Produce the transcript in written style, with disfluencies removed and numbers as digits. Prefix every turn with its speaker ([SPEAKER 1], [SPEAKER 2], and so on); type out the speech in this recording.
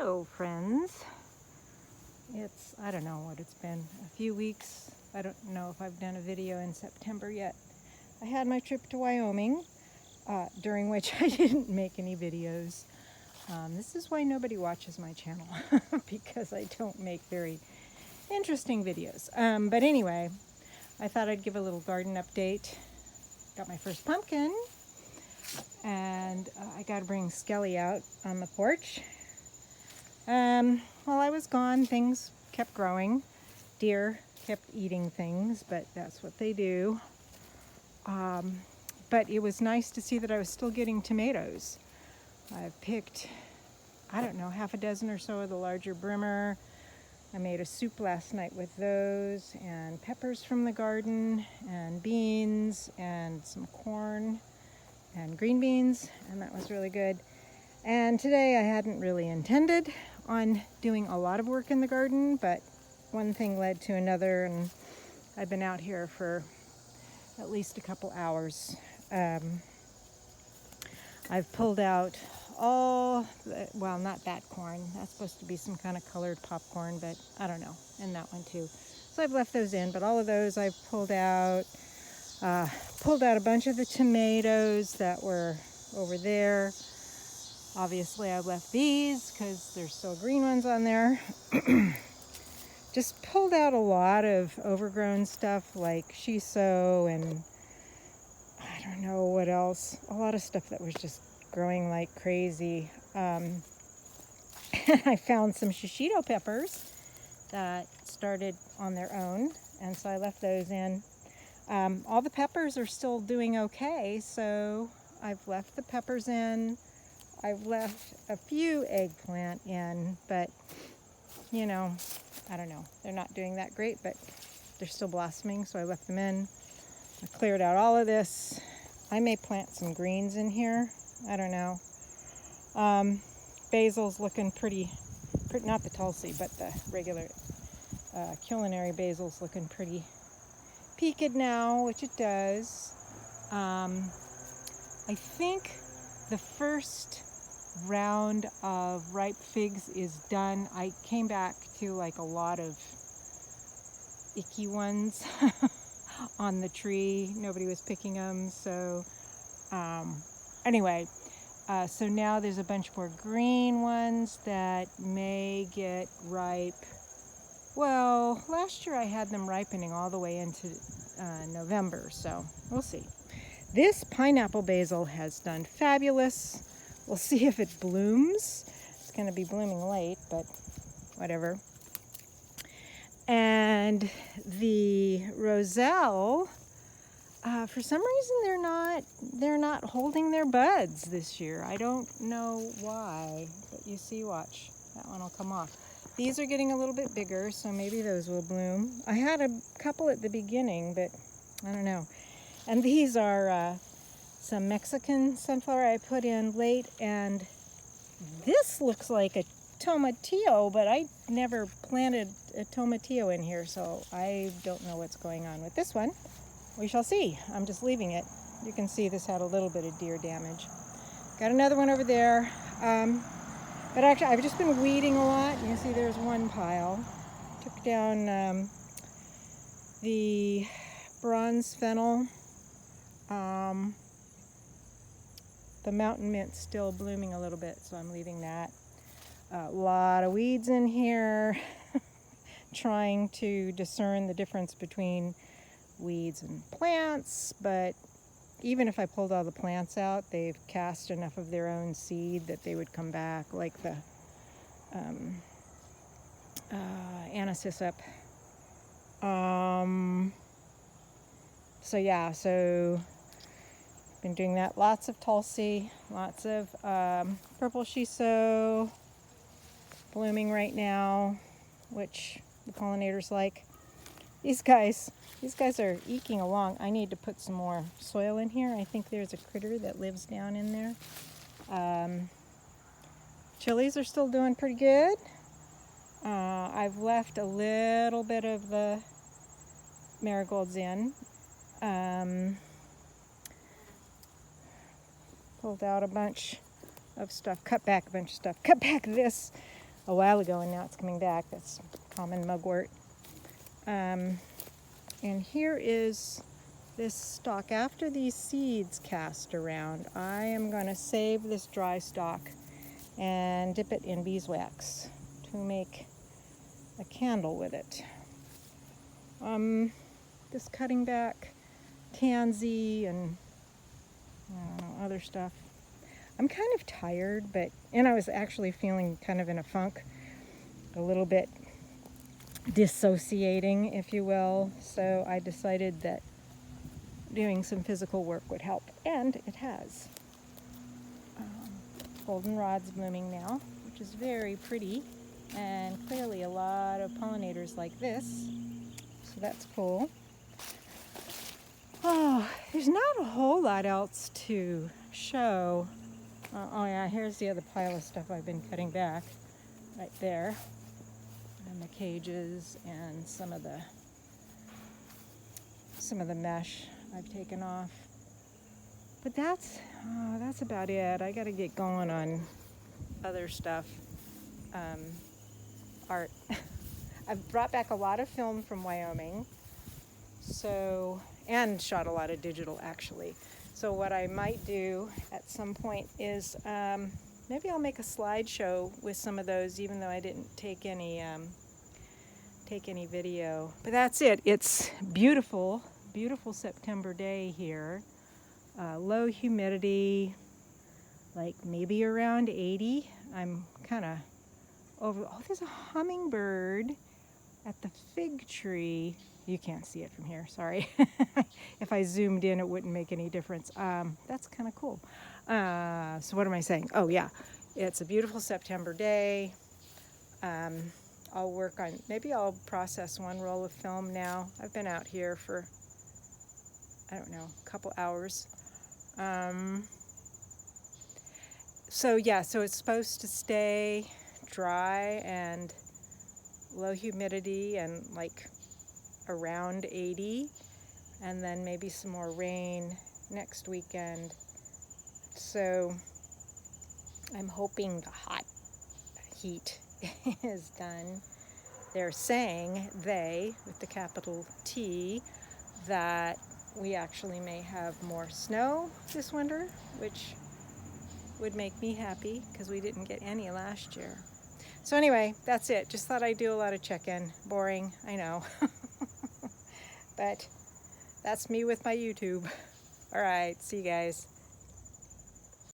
[SPEAKER 1] Hello friends. I don't know what it's been, a few weeks. I don't know if I've done a video in September yet. I had my trip to Wyoming, during which I didn't make any videos. This is why nobody watches my channel, because I don't make very interesting videos. But anyway, I thought I'd give a little garden update. Got my first pumpkin, and I got to bring Skelly out on the porch. While I was gone, things kept growing. Deer kept eating things, but that's what they do. But it was nice to see that I was still getting tomatoes. I've picked, I don't know, half a dozen or so of the larger Brimmer. I made a soup last night with those, and peppers from the garden, and beans, and some corn, and green beans, and that was really good. And today I hadn't really intended on doing a lot of work in the garden, but one thing led to another, and I've been out here for at least a couple hours. I've pulled out well, not that corn. That's supposed to be some kind of colored popcorn, but I don't know, and that one too. So I've left those in, but all of those I've pulled out. Pulled out a bunch of the tomatoes that were over there. Obviously I left these because there's still green ones on there. Just pulled out a lot of overgrown stuff like shiso and I don't know what else. A lot of stuff that was just growing like crazy. I found some shishito peppers that started on their own, and so I left those in. All the peppers are still doing okay, so I've left the peppers in. I've left a few eggplant in, but you know, I don't know. They're not doing that great, but they're still blossoming, so I left them in. I cleared out all of this. I may plant some greens in here. I don't know. Basil's looking pretty, not the Tulsi, but the regular culinary basil's looking pretty peaked now, which it does. I think the first round of ripe figs is done. I came back to like a lot of icky ones on the tree. Nobody was picking them, so anyway, so now there's a bunch more green ones that may get ripe. Well, last year I had them ripening all the way into November, so we'll see. This pineapple basil has done fabulous. We'll see if it blooms. It's going to be blooming late, but whatever. And the roselle, for some reason they're not holding their buds this year. I don't know why, but you see, watch, that one will come off. These are getting a little bit bigger, so maybe those will bloom. I had a couple at the beginning, but I don't know. And these are some Mexican sunflower I put in late, and this looks like a tomatillo, but I never planted a tomatillo in here, so I don't know what's going on with this one. We shall see. I'm just leaving it. You can see this had a little bit of deer damage. Got another one over there. But actually, I've just been weeding a lot. You can see there's one pile. Took down the bronze fennel. The mountain mint's still blooming a little bit, so I'm leaving that. A lot of weeds in here. Trying to discern the difference between weeds and plants, but even if I pulled all the plants out, they've cast enough of their own seed that they would come back, like the anisysup. So yeah, so been doing that. Lots of Tulsi, lots of purple shiso blooming right now, which the pollinators like. These guys are eking along. I need to put some more soil in here. I think there's a critter that lives down in there. Chilies are still doing pretty good. I've left a little bit of the marigolds in. Pulled out a bunch of stuff, cut back a bunch of stuff, cut back this a while ago, and now it's coming back. That's common mugwort. And here is this stalk. After these seeds cast around, I am going to save this dry stalk and dip it in beeswax to make a candle with it. This cutting back tansy and other stuff. I'm kind of tired, and I was actually feeling kind of in a funk, a little bit dissociating, if you will. So I decided that doing some physical work would help, and it has. Goldenrod's blooming now, which is very pretty, and clearly a lot of pollinators like this, so that's cool. Oh, there's not a whole lot else to show. Oh yeah, here's the other pile of stuff I've been cutting back, right there, and the cages and some of the mesh I've taken off. But that's about it. I got to get going on other stuff. Art. I've brought back a lot of film from Wyoming, and shot a lot of digital actually. So what I might do at some point is maybe I'll make a slideshow with some of those, even though I didn't take any video. But that's it. It's beautiful, beautiful September day here. Low humidity, like maybe around 80. I'm kind of over. Oh, there's a hummingbird at the fig tree. You can't see it from here, sorry. If I zoomed in, it wouldn't make any difference. That's kind of cool. So what am I saying? Oh yeah, it's a beautiful September day. Maybe I'll process one roll of film now. I've been out here for, I don't know, a couple hours. So it's supposed to stay dry and low humidity and like around 80, and then maybe some more rain next weekend. So I'm hoping the hot heat is done. They're saying, with the capital T, that we actually may have more snow this winter, which would make me happy because we didn't get any last year. So anyway, that's it. Just thought I'd do a lot of check-in. Boring, I know. But that's me with my YouTube. All right, see you guys.